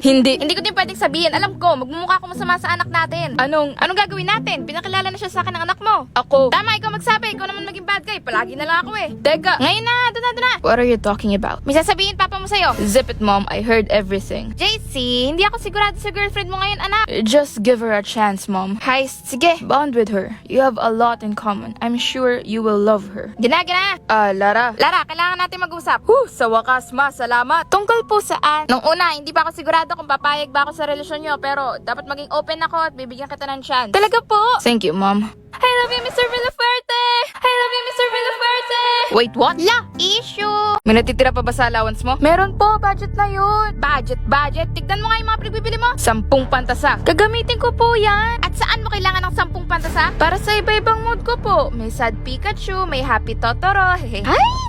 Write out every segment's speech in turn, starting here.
Hindi. Hindi ko din pwedeng sabihin. Alam ko, magmumukha ko masama sa anak natin. Anong gagawin natin? Pinakilala na siya sa akin ng anak mo. Ako. Tama, ikaw magsabi. Ikaw naman maging bad guy. Palagi na lang ako eh. Teka. Ngayon na, doon na. What are you talking about? May sasabihin papa mo sa'yo. Zip it, Mom. I heard everything. JC, hindi ako sigurado sa girlfriend mo ngayon, anak. Just give her a chance, Mom. Heist, sige. Bond with her. You have a lot in common. I'm sure you will love her. Gina. Lara. Lara, kailangan natin mag-usap. Sa wakas, Ma. Salamat. Tungkol po saan? Nung una, hindi pa ako sigurado kung papayag ba ako sa relasyon nyo, pero dapat maging open ako at bibigyan kita ng chance. Talaga po? Thank you, Mom. I love you, Mr. Villaferte! I love you, Mr. Villaferte! Wait, what? La! Issue! May natitira pa ba sa allowance mo? Meron po, budget na yun. Budget. Tignan mo nga yung mga pinagbibili mo. 10 pantasa. Gagamitin ko po yan. At saan mo kailangan ng 10 pantasa? Para sa iba-ibang mood ko po. May sad Pikachu, may happy Totoro. Ay,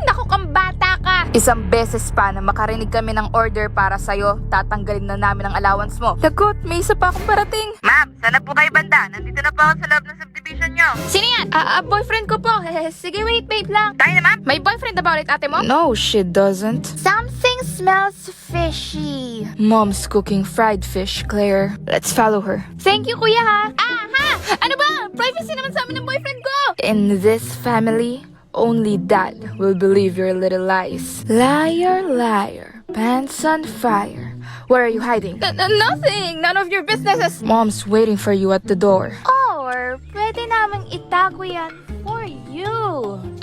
naku kang bata ka. Isang beses pa na makarinig kami ng order para sa'yo, tatanggalin na namin ang allowance mo. Lagot, may isa pa akong parating. Ma'am, sana po kayo banda. Nandito na po ako sa loob ng subdivision nyo. Sino yan? Boyfriend ko po. Sige, wait lang. Tayo na, ma'am. May boyfriend about it, ate mo? No, she doesn't. Something smells fishy. Mom's cooking fried fish, Claire. Let's follow her. Thank you, kuya ha. Aha! Ano ba? Privacy naman sa amin ng boyfriend ko. In this family, only Dad will believe your little lies. Liar, liar, pants on fire. Where are you hiding? Nothing. None of your businesses. Mom's waiting for you at the door. Or, pwede namang itago yan for you.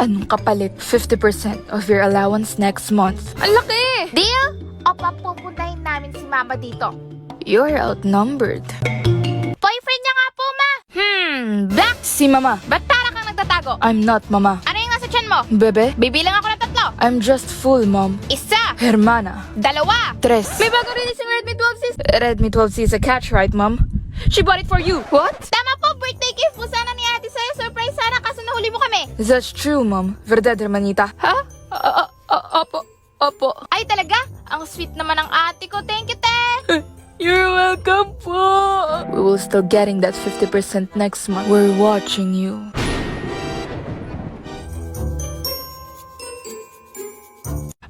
Anong kapalit? 50% of your allowance next month. Ang laki! Deal? O papupuntahin namin si mama dito? You're outnumbered. Boyfriend niya nga po, ma. Black. Si Mama. Ba't para kang nagtatago? I'm not Mama. Ano yung nasa tiyan mo? Bebe, Bibilang ako ng 3. I'm just full, Mom. Isa. Hermana. 2. Tres. May bago release yung Redmi 12C. Redmi 12C is a catch, right, Mom? She bought it for you. What? Tama po, birthday gift po sana ni ate sa'yo. Surprise sana kaso nahuli mo kami. That's true, Mom. Verdad, hermanita. Ha? Opo. Ay talaga? Ang sweet naman ng ate ko. Thank you, te. You're welcome po. We will still getting that 50% next month. We're watching you.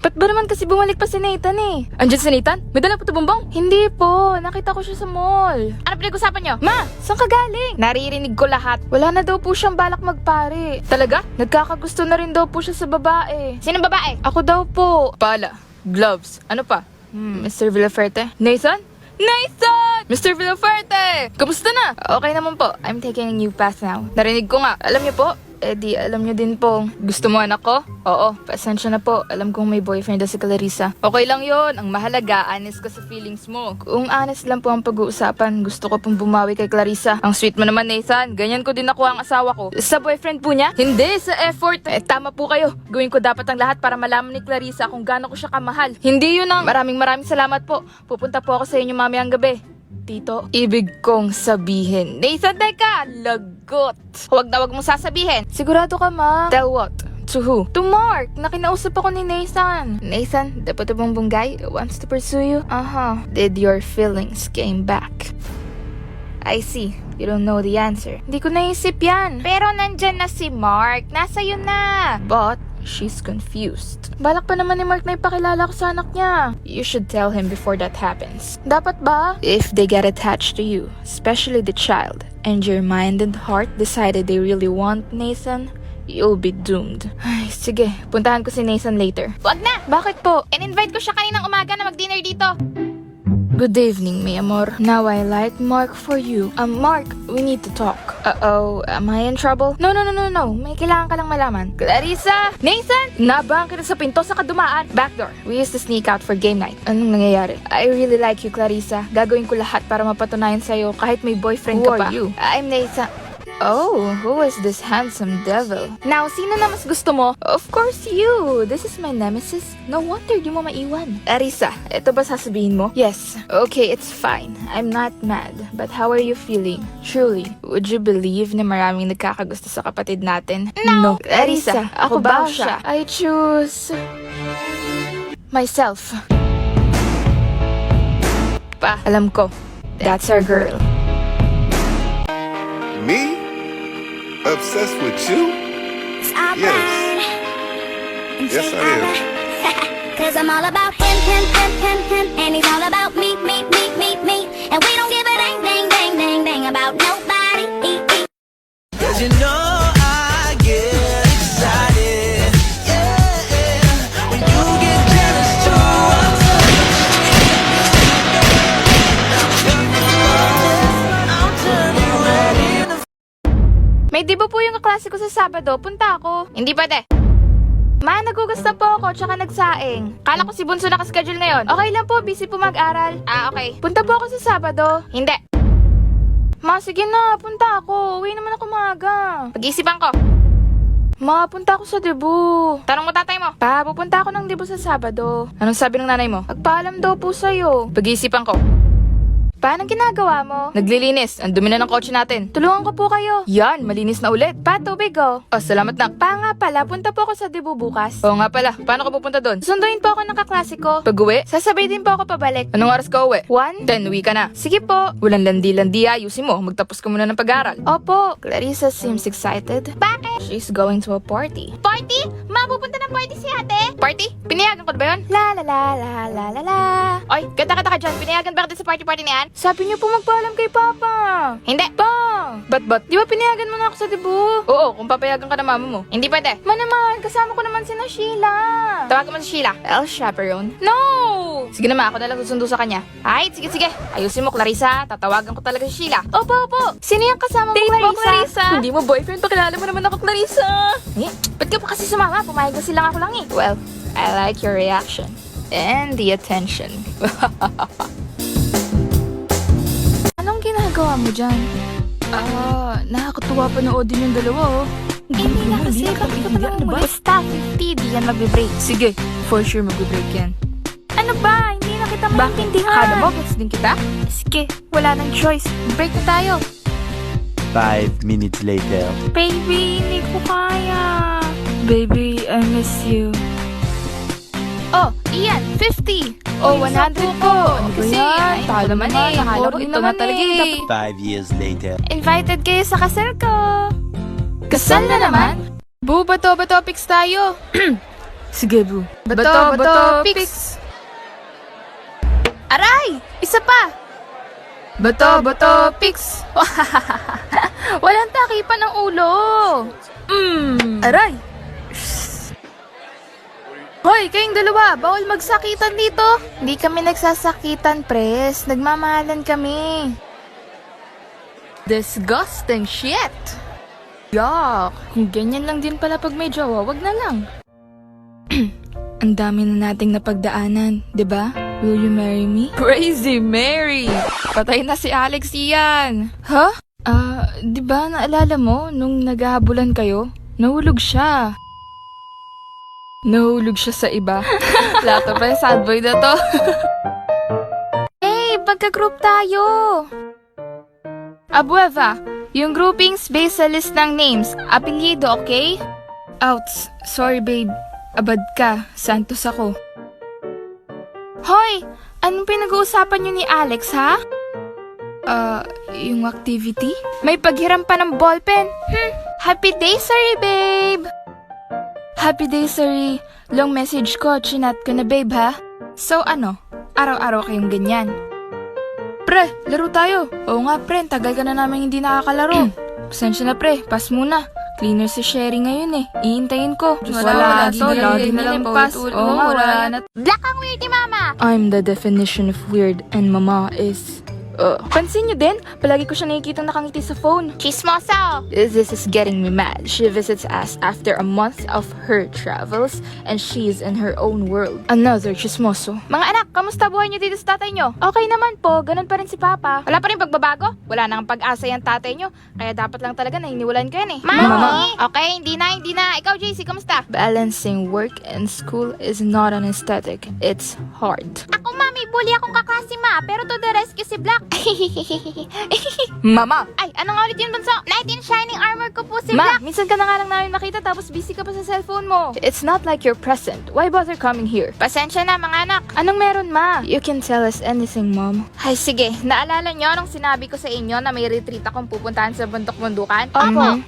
Ba't ba naman kasi bumalik pa si Nathan eh? Andiyan si Nathan? May dala po ito bumbong? Hindi po. Nakita ko siya sa mall. Ano pinag-usapan nyo? Ma, saan ka galing? Naririnig ko lahat. Wala na daw po siyang balak magpare. Talaga? Nagkakagusto na rin daw po siya sa babae. Sinong babae? Ako daw po. Pala. Gloves. Ano pa? Mr. Villaferte? Nathan? Mr. Villaferte! Kamusta na? Okay naman po. I'm taking a new path now. Narinig ko nga. Alam niyo po, di alam niyo din po. Gusto mo anak ko? Oo, pasensya na po. Alam kong may boyfriend na si Clarissa. Okay lang yon. Ang mahalaga, honest ka sa feelings mo. Kung honest lang po ang pag-uusapan, gusto ko pong bumawi kay Clarissa. Ang sweet mo naman, Nathan. Ganyan ko din ako ang asawa ko. Sa boyfriend po niya? Hindi, sa effort. Tama po kayo. Gawin ko dapat ang lahat para malaman ni Clarissa kung gaano ko siya kamahal. Hindi yun ang... Maraming salamat po. Pupunta po ako sa inyo mamayang gabi. Tito, ibig kong sabihin. Nathan, teka. Lagot. Huwag mong sasabihin. Sigurado ka, Ma? Tell what? To who? To Mark. Nakinausap ako ni Nathan. Nathan, the putubong guy wants to pursue you? Did your feelings came back? I see. You don't know the answer. Hindi ko naisip yan. Pero nandyan na si Mark. Nasa yun na. But she's confused. Balak pa naman ni Mark na ipakilala ko sa anak niya. You should tell him before that happens. Dapat ba? If they get attached to you, especially the child, and your mind and heart decided they really want Nathan, you'll be doomed. Ay, sige. Puntahan ko si Nathan later. Wag na. Bakit po? In-invite ko siya kaninang umaga na mag-dinner dito. Good evening, mi amor. Now I like Mark for you. Mark, we need to talk. Uh-oh, am I in trouble? No. May kailangan ka lang malaman. Clarissa! Nathan! Nabang kita sa pinto sa kadumaan. Backdoor. We used to sneak out for game night. Anong nangyayari? I really like you, Clarissa. Gagawin ko lahat para mapatunayan sa'yo kahit may boyfriend ka pa. Who are you? I'm Nathan. Oh, who is this handsome devil? Now, sino na mas gusto mo? Of course you! This is my nemesis. No wonder di mo maiwan. Arisa, ito ba sasabihin mo? Yes. Okay, it's fine. I'm not mad. But how are you feeling? Truly, would you believe na maraming nagkakagusto sa kapatid natin? No. Arisa, ako ba siya? I choose... myself. Alam ko. That's our girl. Me? Obsessed with you? Yes. Yes, I am. Cause I'm all about him, and he's all about me. po yung kaklase ko sa Sabado, punta ako. Hindi pwede. Ma, nagugas na po ako, tsaka nagsaing. Kala ko si Bunso nakaschedule ngayon. Okay lang po, busy po mag-aral. Ah, okay. Punta po ako sa Sabado. Hindi. Ma, sige na, punta ako. Uwi naman ako maaga. Pag-iisipan ko. Ma, punta ako sa Cebu. Tanong mo tatay mo. Pa, pupunta ako ng Cebu sa Sabado. Anong sabi ng nanay mo? Magpaalam daw po sa'yo. Pag-iisipan ko. Pa, anong ginagawa mo? Naglilinis. Ang dumi na ng kotse natin. Tulungan ko po kayo. Yan, malinis na ulit. Pa, tubig oh. Oh, salamat nak. Pa nga pala, punta po ako sa Cebu bukas. Oo nga pala. Paano ka pupunta doon? Sunduin po ako ng kaklase ko. Pag-uwi? Sasabay din po ako pabalik. Anong oras ka uwi? 1? 10, uwi ka na. Sige po. Walang landi-landi, ayusin mo. Magtapos ka muna ng pag-aaral. Opo. Clarissa seems excited. Bakit? She's going to a party. Party? Ma, pupunta ng party si ate? Party? Pinayagan ko ba yun? La la la la la la la. Oy, kata-kata ka dyan. Pinayagan ba kita sa party-party na yan? Sabi niyo po magpaalam kay Papa. Hindi. Pa! Ba't? Di ba pinayagan mo na ako sa Cebu? Oo, kung papayagan ka na mama mo. Hindi pwede. Ma naman, kasama ko naman si na Sheila. Tawagan mo si Sheila. El chaperone. No! Sige naman, ako na lang susundo sa kanya. Ay, sige. Ayusin mo, Clarissa. Tatawagan ko talaga si Sheila. Opo. Sino yung kasama mo, Clarissa? Hindi mo boyfriend, pakilala mo naman ako, Clarissa. Eh, ba't ka pa kasi sumama? Pumayag na silang ako lang eh. Well, I like your reaction. And the attention. Anong ginagawa mo dyan? Nakakatuwa pa noodin yung dalawa, oh. Hindi na kasi, bakit ka pa naman muli? Basta, 50, di yan magbe-break. Sige, for sure magbe-break yan. Ano ba? Hindi na kita maintindihan. Bakit? Kala mo, gets din kita? Sige, wala nang choice. Break na tayo. 5 minutes later. Baby, hindi ko kaya. Baby, I miss you. Oh, Ian, 50. Oh, 100 po. Kasi, ay, talo man eh. Akala ko ito na talaga eh. 5 years later. Invited kayo sa kasal ko. Kasal na naman? Bu, bato pics tayo. Sige, Bu. Bato pics. Aray! Isa pa. Bato pics. Walang takipan ng ulo. Aray! Hoy, kayong dalawa, bawal magsakitan dito. Hindi kami nagsasakitan, pres. Nagmamahalan kami. Disgusting shit. Yuck. Kung ganyan lang din pala pag may jowa, wag na lang. Ang dami na nating napagdaanan, 'di ba? Will you marry me? Crazy Mary! Patay na si Alex iyan. Huh? 'Di ba naalala mo nung naghahabulan kayo? Nahulog siya. Nahulog siya sa iba. Lato pa yung sad boy na to. Hey, pagka-group tayo. Abueva, yung groupings based sa list ng names. Apelyido, okay? Outs. Sorry, babe. Abad ka. Santos ako. Hoy! Anong pinag-uusapan niyo ni Alex, ha? Yung activity? May paghiram pa ng ballpen. Happy day, sorry, babe! Happy day, sorry. Long message ko, chinat ko na, babe, ha? So, ano? Araw-araw kayong ganyan. Pre, laro tayo. Oo nga, pre. Tagal ka na namin hindi nakakalaro. Pasensya na, pre. Pass muna. Cleaner si Sherry ngayon eh. Iintayin ko. Wala to. Lagi na lang pass. Oo nga, wala na. Black ang weird ni Mama. I'm the definition of weird and Mama is... Pansin niyo din? Palagi ko siya nakikita nakangiti sa phone. Chismoso! This is getting me mad. She visits us after a month of her travels and she's in her own world. Another chismoso. Mga anak, kamusta buhay niyo dito sa tatay niyo? Okay naman po, ganun pa rin si Papa. Wala pa rin pagbabago? Wala nang pag-asa yung tatay niyo. Kaya dapat lang talaga na hiniwalan kayo eh. Mami! Okay, hindi na. Ikaw, JC, kamusta? Balancing work and school is not an aesthetic. It's hard. Ako, Mami, bully akong kaklase, Ma. Pero to the rescue si Black. Mama! Ay, ano nga ulit yun, Bunso? Night in shining armor ko po si Black. Minsan ka na nga lang namin nakita tapos busy ka pa sa cellphone mo. It's not like you're present. Why bother coming here? Pasensya na, mga anak. Anong meron, Ma? You can tell us anything, Mom. Ay, sige. Naalala nyo nung sinabi ko sa inyo na may retreat akong pupuntahan sa bundok-bundukan? Opo.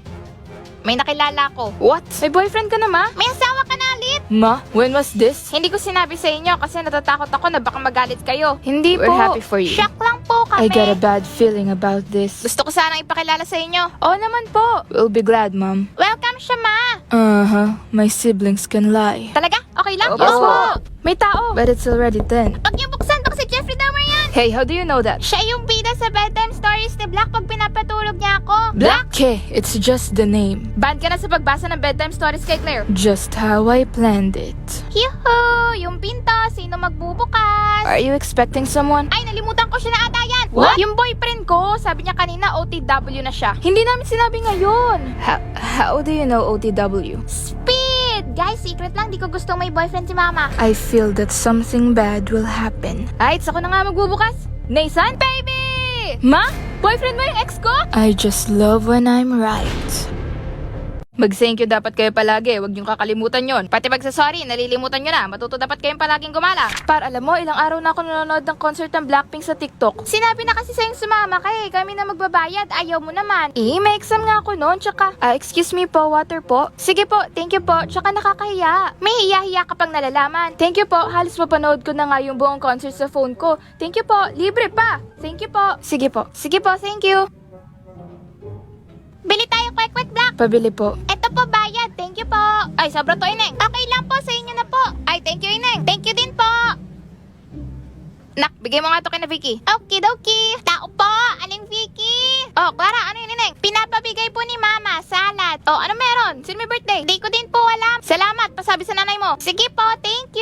May nakilala ko. What? May boyfriend ka na, Ma? May asawa ka na ulit. Ma, when was this? Hindi ko sinabi sa inyo kasi natatakot ako na baka magalit kayo. Hindi po. We're happy for you. Shock lang po kami. I get a bad feeling about this. Gusto ko sanang ipakilala sa inyo. Oo naman po. We'll be glad, Mom. Welcome siya, Ma. My siblings can lie. Talaga? Okay lang? Yes po. May tao. But it's already 10. Pag niyo buksan, baka si Jeffrey Dahmer yan. Hey, how do you know that? Siya yung bida sa sa bedtime stories ni Black pag pinapatulog niya ako. Black? Okay, it's just the name. Ban ka na sa pagbasa ng bedtime stories kay Claire. Just how I planned it. Yuhu! Yung pinto, sino magbubukas? Are you expecting someone? Ay, nalimutan ko siya na ata yan. What? Yung boyfriend ko, sabi niya kanina OTW na siya. Hindi namin sinabi ngayon. How do you know OTW? Speed! Guys, secret lang, di ko gustong may boyfriend si Mama. I feel that something bad will happen. Ay, ako na nga magbubukas. Nathan, baby! Ma? Boyfriend mo yung ex ko? I just love when I'm right. Mag-thank you dapat kayo palagi. Huwag niyong kakalimutan yon. Pati pagsasorry, nalilimutan nyo na. Matuto dapat kayong palaging gumala. Par, alam mo, ilang araw na ako nanonood ng concert ng Blackpink sa TikTok. Sinabi na kasi sa'yong sumama ka eh. Kami na magbabayad. Ayaw mo naman. May exam nga ako noon, tsaka... excuse me po, water po. Sige po, thank you po. Tsaka nakakahiya. May hiya-hiya ka pang nalalaman. Thank you po, halos mapanood ko na nga yung buong concert sa phone ko. Thank you po, libre pa. Thank you po. Sige po. Sige po, thank you. Bili tayo quick Black. Pabili po. Eto po bayad. Thank you po. Ay, sobra to, Ineng. Okay lang po, sa inyo na po. Ay, thank you, Ineng. Thank you din po. Nak, bigay mo nga to kay na Vicky. Okidoki. Tao po, aling Vicky. Oh, Clara, ano yun, Ineng? Pinapabigay po ni Mama, salad. Oh, ano meron? Sino may birthday? Di ko din po alam. Salamat, pasabi sa nanay mo. Sige po, thank you.